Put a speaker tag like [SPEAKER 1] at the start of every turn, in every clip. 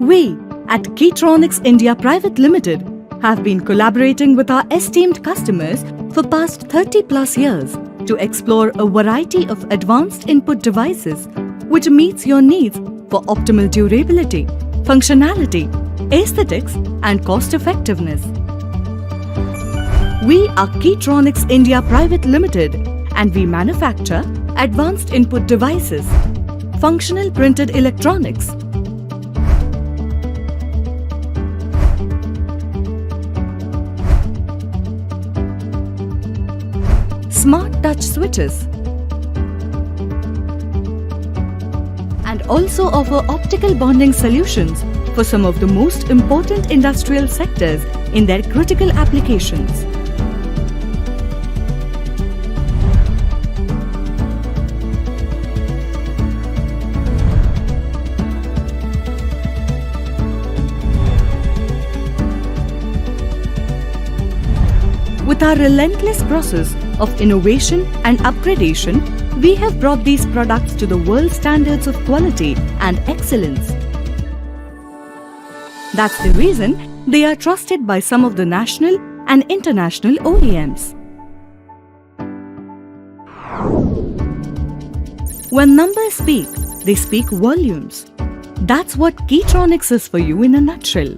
[SPEAKER 1] We at Keytronics India Private Limited have been collaborating with our esteemed customers for past 30 plus years to explore a variety of advanced input devices which meets your needs for optimal durability, functionality, aesthetics and cost effectiveness. We are Keytronics India Private Limited and we manufacture advanced input devices, functional printed electronics, smart touch switches, and also offer optical bonding solutions for some of the most important industrial sectors in their critical applications. With our relentless process of innovation and upgradation, we have brought these products to the world standards of quality and excellence. That's the reason they are trusted by some of the national and international OEMs. When numbers speak, they speak volumes. That's what Keytronics is for you in a nutshell.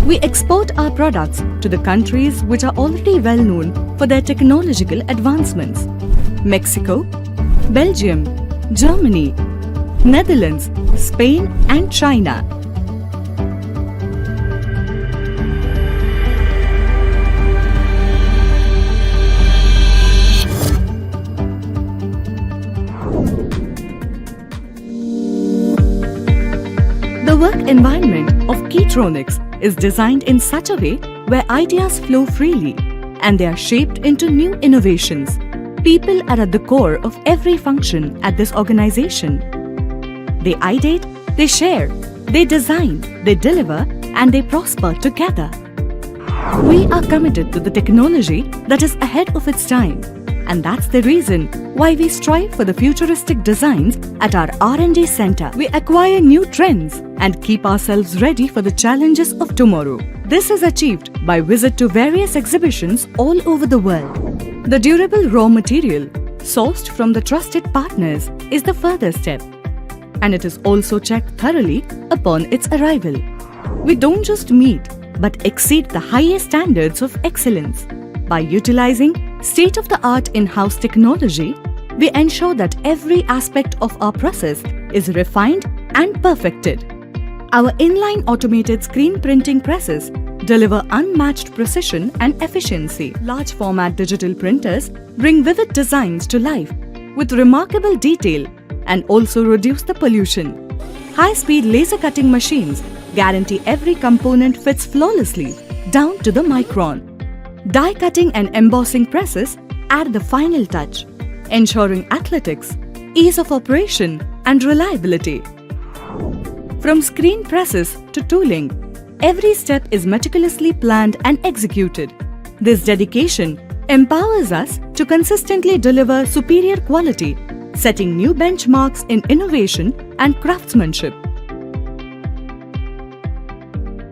[SPEAKER 1] We export our products to the countries which are already well known for their technological advancements: Mexico, Belgium, Germany, Netherlands, Spain and China. The work environment of Keytronics is designed in such a way where ideas flow freely and they are shaped into new innovations. People are at the core of every function at this organization. They ideate, they share, they design, they deliver, and they prosper together. We are committed to the technology that is ahead of its time, and that's the reason why we strive for the futuristic designs at our R&D center. We acquire new trends and keep ourselves ready for the challenges of tomorrow. This is achieved by visit to various exhibitions all over the world. The durable raw material sourced from the trusted partners is the further step, and it is also checked thoroughly upon its arrival. We don't just meet but exceed the highest standards of excellence. By utilizing state-of-the-art in-house technology, we ensure that every aspect of our process is refined and perfected. Our inline automated screen printing presses deliver unmatched precision and efficiency. Large format digital printers bring vivid designs to life with remarkable detail and also reduce the pollution. High-speed laser cutting machines guarantee every component fits flawlessly down to the micron. Die cutting and embossing presses add the final touch, ensuring athletics, ease of operation and reliability. From screen presses to tooling, every step is meticulously planned and executed. This dedication empowers us to consistently deliver superior quality, setting new benchmarks in innovation and craftsmanship.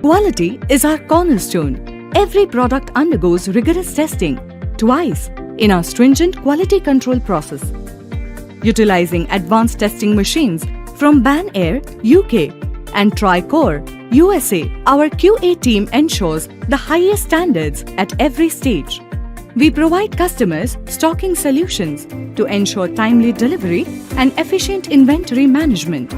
[SPEAKER 1] Quality is our cornerstone. Every product undergoes rigorous testing twice in our stringent quality control process. Utilizing advanced testing machines from Banair, UK and Tricor, USA, our QA team ensures the highest standards at every stage. We provide customers stocking solutions to ensure timely delivery and efficient inventory management.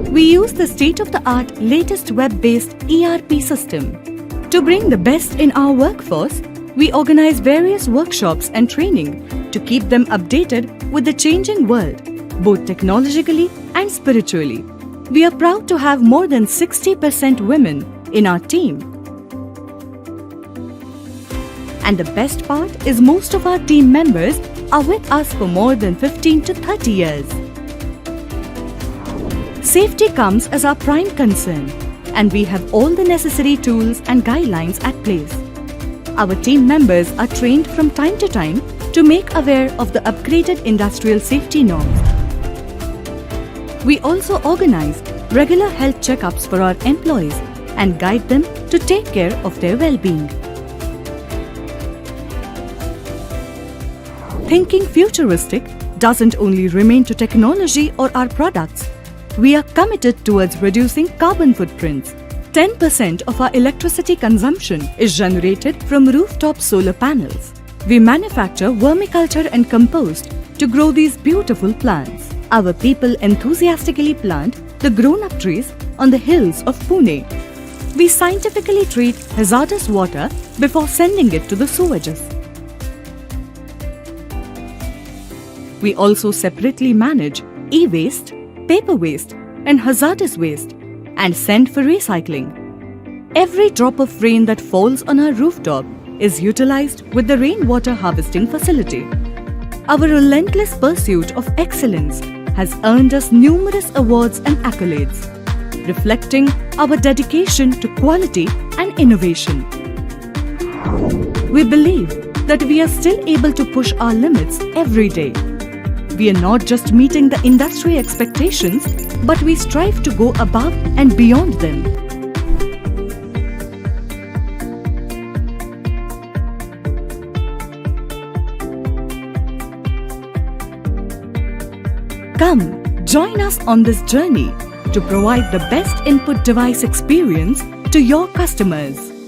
[SPEAKER 1] We use the state-of-the-art latest web-based ERP system. To bring the best in our workforce, we organize various workshops and training to keep them updated with the changing world, both technologically and spiritually. We are proud to have more than 60% women in our team. And the best part is most of our team members are with us for more than 15 to 30 years. Safety comes as our prime concern, and we have all the necessary tools and guidelines at place. Our team members are trained from time to time to make aware of the upgraded industrial safety norms. We also organize regular health checkups for our employees and guide them to take care of their well-being. Thinking futuristic doesn't only remain to technology or our products. We are committed towards reducing carbon footprints. 10% of our electricity consumption is generated from rooftop solar panels. We manufacture vermiculture and compost to grow these beautiful plants. Our people enthusiastically plant the grown-up trees on the hills of Pune. We scientifically treat hazardous water before sending it to the sewages. We also separately manage e-waste, paper waste and hazardous waste and send for recycling. Every drop of rain that falls on our rooftop is utilized with the rainwater harvesting facility. Our relentless pursuit of excellence has earned us numerous awards and accolades, reflecting our dedication to quality and innovation. We believe that we are still able to push our limits every day. We are not just meeting the industry expectations, but we strive to go above and beyond them. Come, join us on this journey to provide the best input device experience to your customers.